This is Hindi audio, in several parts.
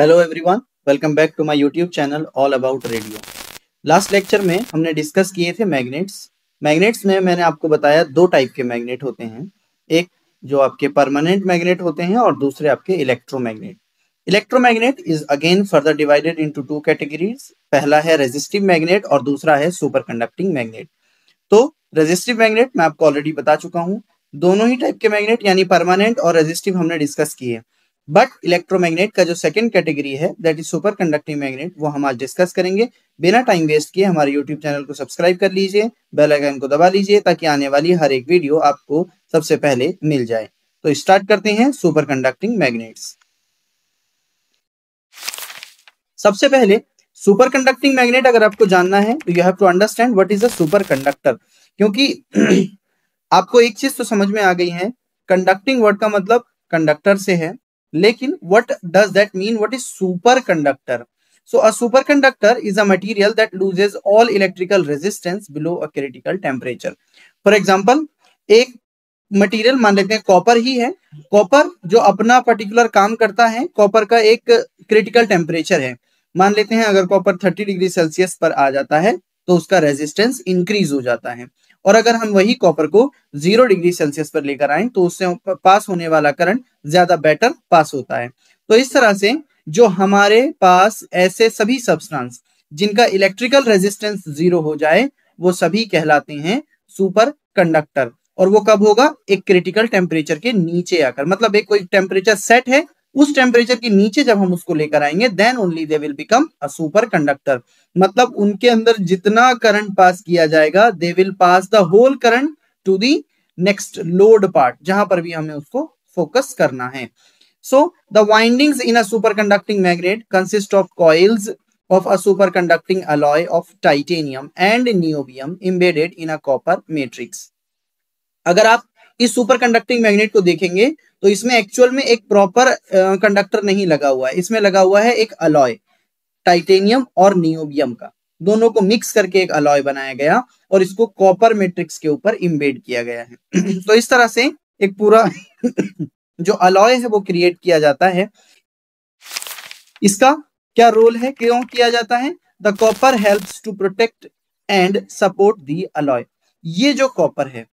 Hello everyone, welcome back to my YouTube channel all about radio. Last lecture में हमने डिस्कस किए थे मैग्नेट्स में मैंने आपको बताया दो टाइप के मैग्नेट होते हैं। एक जो आपके परमानेंट मैग्नेट होते हैं और दूसरे आपके electromagnet. Electromagnet is again further divided into two categories. पहला है रेजिस्टिव मैग्नेट और दूसरा है सुपर कंडक्टिंग मैग्नेट। तो रेजिस्टिव मैग्नेट मैं आपको ऑलरेडी बता चुका हूं। दोनों ही टाइप के मैग्नेट यानी परमानेंट और रेजिस्टिव हमने डिस्कस किए। बट इलेक्ट्रोमैग्नेट का जो सेकंड कैटेगरी है that is super conducting magnet, वो हम आज डिस्कस करेंगे। बिना टाइम वेस्ट किए हमारे यूट्यूब चैनल को सब्सक्राइब कर लीजिए, बेल आइकन को दबा लीजिए ताकि आने वाली हर एक वीडियो आपको सबसे पहले मिल जाए। तो स्टार्ट करते हैं सुपर कंडक्टिंग मैग्नेट्स। सबसे पहले सुपर कंडक्टिंग मैग्नेट अगर आपको जानना है तो you have to understand what is a super conductor. क्योंकि आपको एक चीज तो समझ में आ गई है, कंडक्टिंग वर्ड का मतलब कंडक्टर से है, लेकिन what does that mean, what is super conductor? So a super conductor is a material that loses all electrical resistance below a critical temperature. For example, एक मटेरियल मान लेते हैं कॉपर ही है। कॉपर जो अपना पर्टिकुलर काम करता है, कॉपर का एक क्रिटिकल टेम्परेचर है। मान लेते हैं अगर कॉपर 30 डिग्री सेल्सियस पर आ जाता है तो उसका रेजिस्टेंस इंक्रीज हो जाता है। और अगर हम वही कॉपर को 0 डिग्री सेल्सियस पर लेकर आए तो उससे पास होने वाला करंट ज्यादा बेटर पास होता है। तो इस तरह से जो हमारे पास ऐसे सभी सब्सटेंस जिनका इलेक्ट्रिकल रेजिस्टेंस 0 हो जाए वो सभी कहलाते हैं सुपर कंडक्टर। और वो कब होगा? एक क्रिटिकल टेम्परेचर के नीचे आकर, मतलब एक कोई टेम्परेचर सेट है, उस टेम्परेचर के नीचे जब हम उसको लेकर आएंगे then only they will become a super conductor. मतलब उनके अंदर जितना करंट पास किया जाएगा they will pass the whole current to the next load part, जहां पर भी हमें उसको फोकस करना है। So the windings in a super conducting magnet consist of coils of a superconducting alloy of titanium and niobium embedded in a copper matrix। अगर आप इस सुपर कंडक्टिंग मैग्नेट को देखेंगे तो इसमें एक्चुअल में एक प्रॉपर कंडक्टर नहीं लगा हुआ है, इसमें लगा हुआ है एक अलॉय, टाइटेनियम और नियोबियम का, दोनों को मिक्स करके एक अलॉय बनाया गया और इसको कॉपर मैट्रिक्स के ऊपर इम्बेड किया गया है। तो इस तरह से एक पूरा जो अलॉय है वो क्रिएट किया जाता है। इसका क्या रोल है, क्यों किया जाता है? The copper helps to protect and support the alloy. ये जो कॉपर है,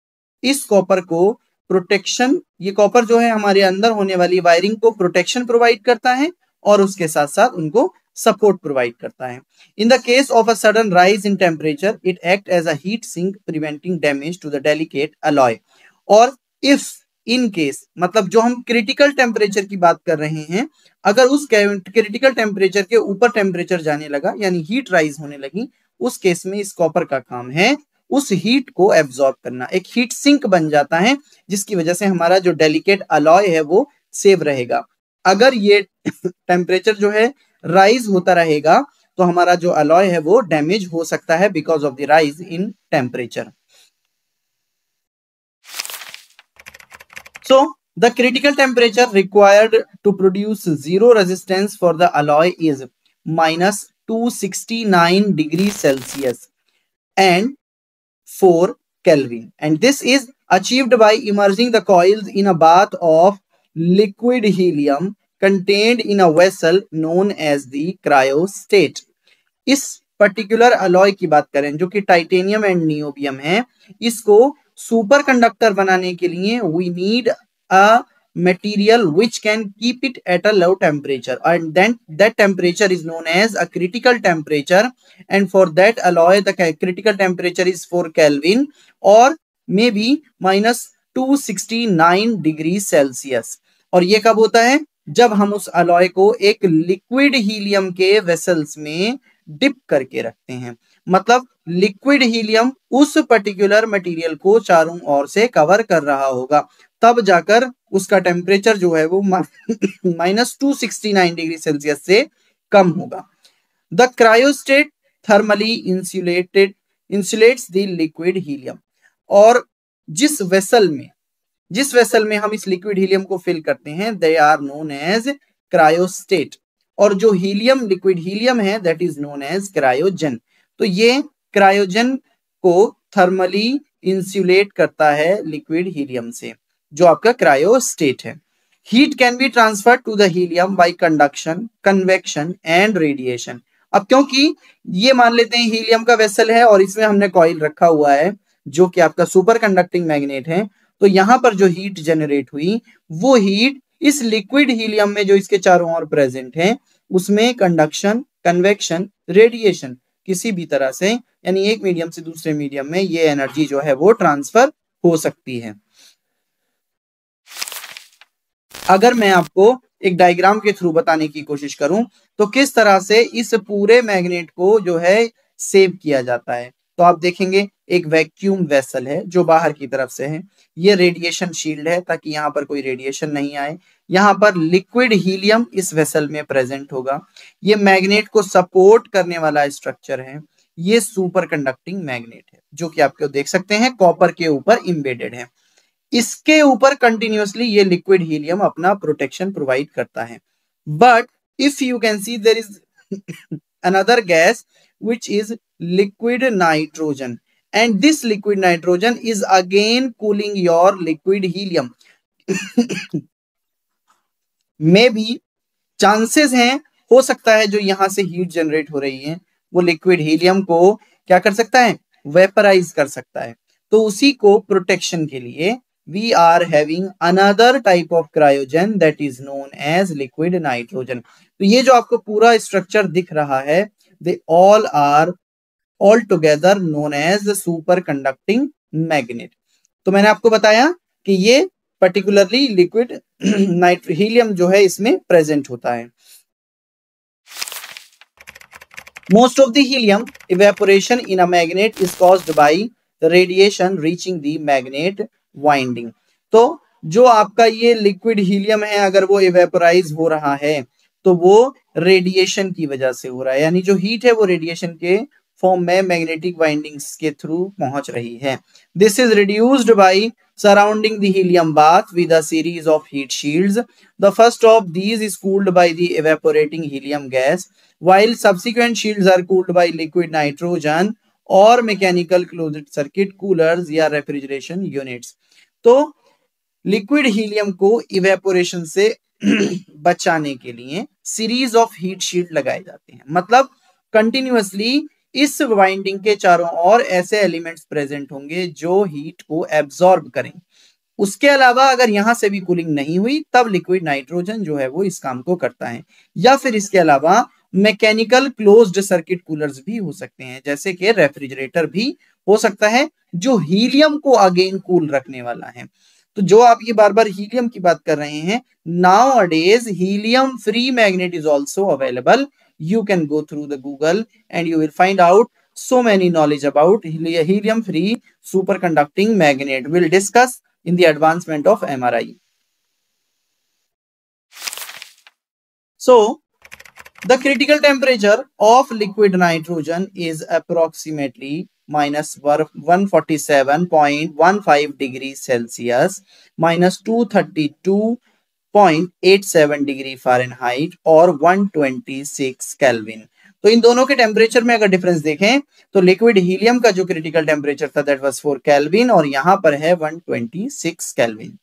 इस कॉपर को प्रोटेक्शन, ये कॉपर जो है हमारे अंदर होने वाली वायरिंग को प्रोटेक्शन प्रोवाइड करता है और उसके साथ साथ उनको सपोर्ट प्रोवाइड करता है। In the case of a sudden rise in temperature it act as a heat sink preventing damage to the delicate alloy. और इफ इन केस, मतलब जो हम क्रिटिकल टेम्परेचर की बात कर रहे हैं, अगर उस क्रिटिकल टेम्परेचर के ऊपर टेम्परेचर जाने लगा यानी हीट राइज होने लगी, उस केस में इस कॉपर का काम है उस हीट को एब्जॉर्ब करना, एक हीट सिंक बन जाता है जिसकी वजह से हमारा जो डेलिकेट अलॉय है वो सेव रहेगा। अगर ये टेम्परेचर जो है राइज होता रहेगा तो हमारा जो अलॉय है वो डैमेज हो सकता है because of the rise in temperature. So the critical temperature required to produce zero resistance for the alloy is minus 269 degrees Celsius and 4 Kelvin, and this is achieved by immersing the coils in a bath of liquid helium contained in a vessel known as the cryostat। इस पर्टिकुलर अलॉय की बात करें जो कि टाइटेनियम एंड नियोबियम है, इसको सुपर कंडक्टर बनाने के लिए we need a material which can keep it at a low temperature, and then that temperature is known as a critical temperature, and for that alloy the critical temperature is 4 Kelvin or maybe minus 269 degrees Celsius। और ये कब होता है? जब हम उस अलॉय को एक लिक्विड हीलियम के वेसल्स में डिप करके रखते हैं। मतलब लिक्विड हीलियम उस पर्टिकुलर मटेरियल को चारों ओर से कवर कर रहा होगा, तब जाकर उसका टेम्परेचर जो है वो माइनस 269 डिग्री सेल्सियस से कम होगा। The cryostat thermally insulates the liquid helium. और जिस वेसल में हम इस लिक्विड हीलियम को फिल करते हैं they are known as cryostat, और जो हीलियम लिक्विड हीलियम है that is known as cryogen. तो ये क्रायोजन को थर्मली इंसुलेट करता है लिक्विड हीलियम से, जो आपका क्रायोस्टेट है। Heat can be transfer to the helium by conduction, convection and radiation. अब क्योंकि ये मान लेते हैं हीलियम का वेसल है और इसमें हमने कॉइल रखा हुआ है जो कि आपका सुपर कंडक्टिंग मैग्नेट है, तो यहां पर जो हीट जनरेट हुई वो हीट इस लिक्विड हीलियम में जो इसके चारों ओर प्रेजेंट है उसमें कंडक्शन, कन्वेक्शन, रेडिएशन किसी भी तरह से, यानी एक मीडियम से दूसरे मीडियम में ये एनर्जी जो है वो ट्रांसफर हो सकती है। अगर मैं आपको एक डायग्राम के थ्रू बताने की कोशिश करूं तो किस तरह से इस पूरे मैग्नेट को जो है सेव किया जाता है, तो आप देखेंगे एक वैक्यूम वेसल है जो बाहर की तरफ से है, ये रेडिएशन शील्ड है ताकि यहां पर कोई रेडिएशन नहीं आए, यहां पर लिक्विड हीलियम इस वेसल में प्रेजेंट होगा, ये मैग्नेट को सपोर्ट करने वाला स्ट्रक्चर है, ये सुपर कंडक्टिंग मैग्नेट है जो कि आपको देख सकते हैं कॉपर के ऊपर इम्बेडेड है, इसके ऊपर कंटिन्यूअसली ये लिक्विड हीलियम अपना प्रोटेक्शन प्रोवाइड करता है। But if you can see there is another gas which is liquid nitrogen, and this liquid nitrogen is again cooling your liquid helium. में भी चांसेस हैं, हो सकता है जो यहां से हीट जनरेट हो रही है वो लिक्विड हीलियम को क्या कर सकता है, वेपराइज कर सकता है, तो उसी को प्रोटेक्शन के लिए we are having another type of cryogen that is known as liquid nitrogen। तो ये जो आपको पूरा स्ट्रक्चर दिख रहा है they all are all together known as the superconducting magnet। तो मैंने आपको बताया कि ये पर्टिकुलरली लिक्विड हीलियम जो है इसमें प्रेजेंट होता है। Most of the helium evaporation in a magnet is caused by the radiation reaching the magnet winding। तो जो आपका ये लिक्विड हीलियम है अगर वो इवेपोराइज हो रहा है तो वो रेडिएशन की वजह से हो रहा है, यानी जो हीट है वो रेडिएशन के फॉर्म में मैग्नेटिक वाइंडिंग्स के थ्रू पहुंच रही है। This is reduced by surrounding the helium bath with a series of heat shields. The first of these is cooled by the evaporating helium gas while subsequent shields are cooled by liquid nitrogen or mechanical closed circuit coolers या refrigeration units। तो लिक्विड हीलियम को इवेपोरेशन से बचाने के लिए सीरीज ऑफ हीट शील्ड लगाए जाते हैं, मतलब कंटिन्यूअसली इस वाइंडिंग के चारों ओर ऐसे एलिमेंट्स प्रेजेंट होंगे जो हीट को एब्जॉर्ब करें। उसके अलावा अगर यहां से भी कूलिंग नहीं हुई तब लिक्विड नाइट्रोजन जो है वो इस काम को करता है, या फिर इसके अलावा मैकेनिकल क्लोज्ड सर्किट कूलर्स भी हो सकते हैं जैसे कि रेफ्रिजरेटर भी हो सकता है जो हीलियम को अगेन कूल रखने वाला है। तो जो आप ये बार बार हीलियम की बात कर रहे हैं, नाउ अडेज helium free magnet is also available. You can go through the Google and you will find out so many knowledge about helium free superconducting magnet। We'll discuss in the advancement of MRI। So the critical temperature of liquid nitrogen is approximately minus 147.15 degrees Celsius, minus 232.87 degree Fahrenheit और 126 केल्विन। तो इन दोनों के टेम्परेचर में अगर डिफरेंस देखें तो लिक्विड हीलियम का जो क्रिटिकल टेम्परेचर था दैट वाज 4 केल्विन और यहां पर है 126 केल्विन।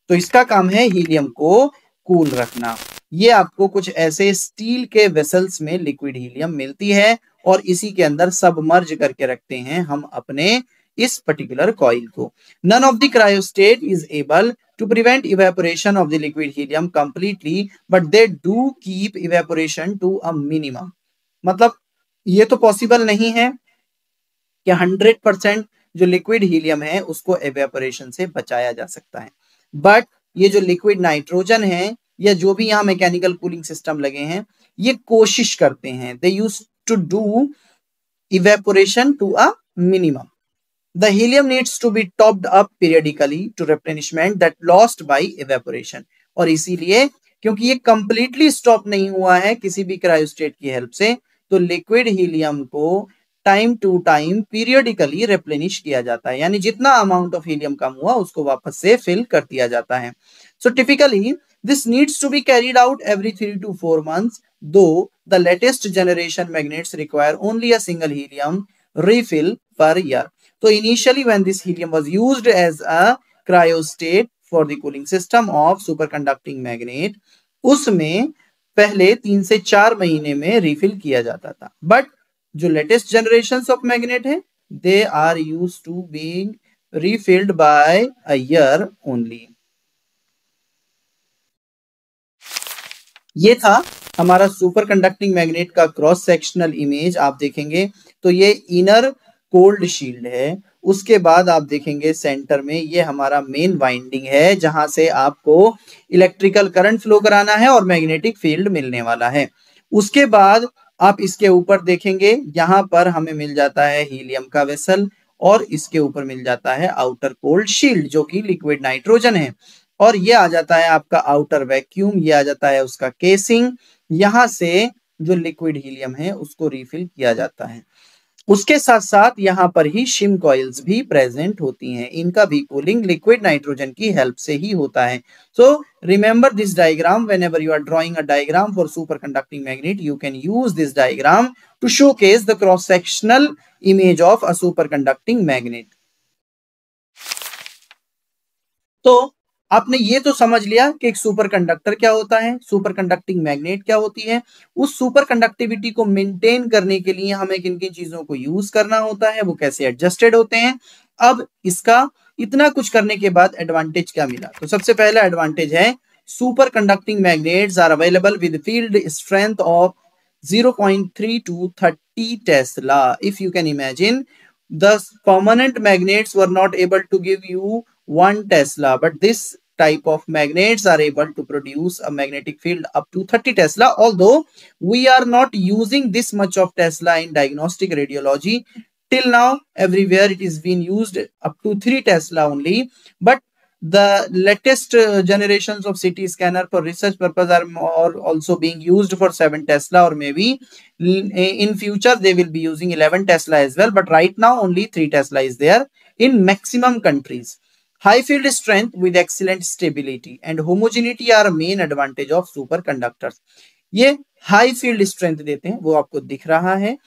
तो इसका काम है हीलियम को कूल रखना। ये आपको कुछ ऐसे स्टील के वेसल्स में लिक्विड हीलियम मिलती है और इसी के अंदर सबमर्ज करके रखते हैं हम अपने इस पर्टिकुलर कॉइल को। None of the cryostat is able to prevent evaporation of the liquid helium completely, but they do keep evaporation to a minimum। मतलब ये तो पॉसिबल नहीं है कि 100% जो लिक्विड हीलियम है उसको एवेपोरेशन से बचाया जा सकता है, बट ये जो लिक्विड नाइट्रोजन है या जो भी यहाँ मैकेनिकल कूलिंग सिस्टम लगे हैं ये कोशिश करते हैं, they use to do evaporation to a minimum। The helium needs to be topped up periodically to replenishment that lost by evaporation। और इसीलिए क्योंकि ये कंप्लीटली स्टॉप नहीं हुआ है किसी भी क्रायोस्टेट की हेल्प से, तो लिक्विड हीलियम को time to time periodically replenish किया जाता है, यानी जितना अमाउंट ऑफ हीलियम कम हुआ उसको वापस से फिल कर दिया जाता है। So typically this needs to be carried out every 3 to 4 months, though the latest generation magnets require only a single helium refill per year। तो initially when this helium was used as a cryostat for the cooling system of super conducting magnet, उसमें पहले 3 से 4 महीने में रिफिल किया जाता था, बट जो लेटेस्ट जनरेशन ऑफ मैग्नेट है they are use to being refilled by a year only। ये था हमारा सुपर कंडक्टिंग मैग्नेट का क्रॉस सेक्शनल इमेज। आप देखेंगे तो ये इनर कोल्ड शील्ड है, उसके बाद आप देखेंगे सेंटर में ये हमारा मेन वाइंडिंग है जहां से आपको इलेक्ट्रिकल करंट फ्लो कराना है और मैग्नेटिक फील्ड मिलने वाला है। उसके बाद आप इसके ऊपर देखेंगे यहां पर हमें मिल जाता है हीलियम का वेसल और इसके ऊपर मिल जाता है आउटर कोल्ड शील्ड जो कि लिक्विड नाइट्रोजन है, और ये आ जाता है आपका आउटर वैक्यूम, ये आ जाता है उसका केसिंग, यहां से जो लिक्विड हीलियम है उसको रिफिल किया जाता है। उसके साथ साथ यहाँ पर ही शिम कॉइल्स भी प्रेजेंट होती हैं, इनका भी कूलिंग लिक्विड नाइट्रोजन की हेल्प से ही होता है। So remember this diagram whenever you are drawing a diagram for super conducting magnet, you can use this diagram to showcase the cross sectional image of a super conducting magnet. तो आपने ये तो समझ लिया कि एक सुपर कंडक्टर क्या होता है, सुपर कंडक्टिंग मैग्नेट क्या होती है, उस सुपर कंडक्टिविटी को मेंटेन करने के लिए हमें किन किन चीजों को यूज करना होता है, वो कैसे एडजस्टेड होते हैं। अब इसका इतना कुछ करने के बाद एडवांटेज क्या मिला, तो सबसे पहला एडवांटेज है super conducting magnets are available with field strength of 0.3 to 30 Tesla। If you can imagine, the permanent magnets were not able to give you 1 Tesla, but this type of magnets are able to produce a magnetic field up to 30 Tesla. Although we are not using this much of Tesla in diagnostic radiology, till now everywhere it is being used up to 3 Tesla only, but the latest generations of CT scanner for research purpose are also being used for 7 Tesla, or maybe in future they will be using 11 Tesla as well, but right now only 3 Tesla is there in maximum countries। High field strength with excellent stability and homogeneity are main advantage of superconductors। ये हाई फील्ड स्ट्रेंथ देते हैं, वो आपको दिख रहा है,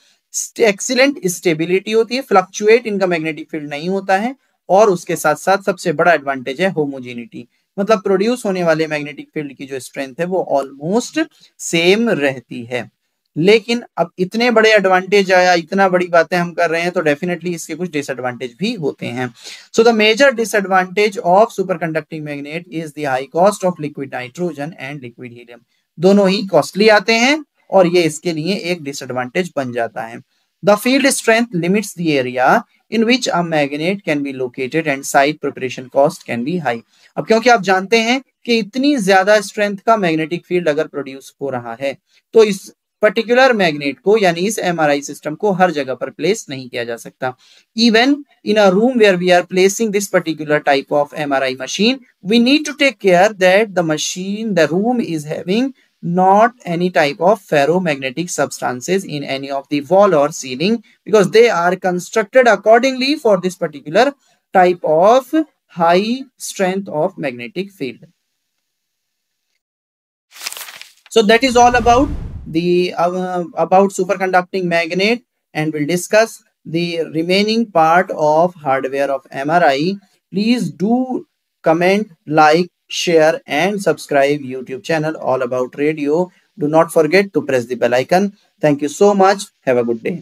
एक्सीलेंट स्टेबिलिटी होती है, फ्लक्चुएट इनका मैग्नेटिक फील्ड नहीं होता है, और उसके साथ साथ सबसे बड़ा एडवांटेज है होमोजेनिटी, मतलब प्रोड्यूस होने वाले मैग्नेटिक फील्ड की जो स्ट्रेंथ है वो ऑलमोस्ट सेम रहती है। लेकिन अब इतने बड़े एडवांटेज आया, इतना बड़ी बातें हम कर रहे हैं, तो डेफिनेटली इसके कुछ डिसएडवांटेज भी होते हैं। So the major disadvantage of super conducting magnet is the high cost of liquid nitrogen and liquid helium. दोनों ही कॉस्टली आते हैं और ये इसके लिए एक डिसएडवांटेज बन जाता है। The field strength limits the area in which a magnet can be located and site preparation cost can be high। अब क्योंकि आप जानते हैं कि इतनी ज्यादा स्ट्रेंथ का मैग्नेटिक फील्ड अगर प्रोड्यूस हो रहा है तो इस पर्टिकुलर मैग्नेट को यानी इस एमआरआई सिस्टम को हर जगह पर प्लेस नहीं किया जा सकता। Even in a room where we are placing this particular type of MRI machine, we need to take care that the machine, the room is having not any type of ferromagnetic substances in any of the wall or ceiling, because they are constructed accordingly for this particular type of high strength of magnetic field। So that is all about the about superconducting magnet, and we'll discuss the remaining part of hardware of MRI। Please do comment, like, share and subscribe YouTube channel all about radio। Do not forget to press the bell icon। Thank you so much, have a good day।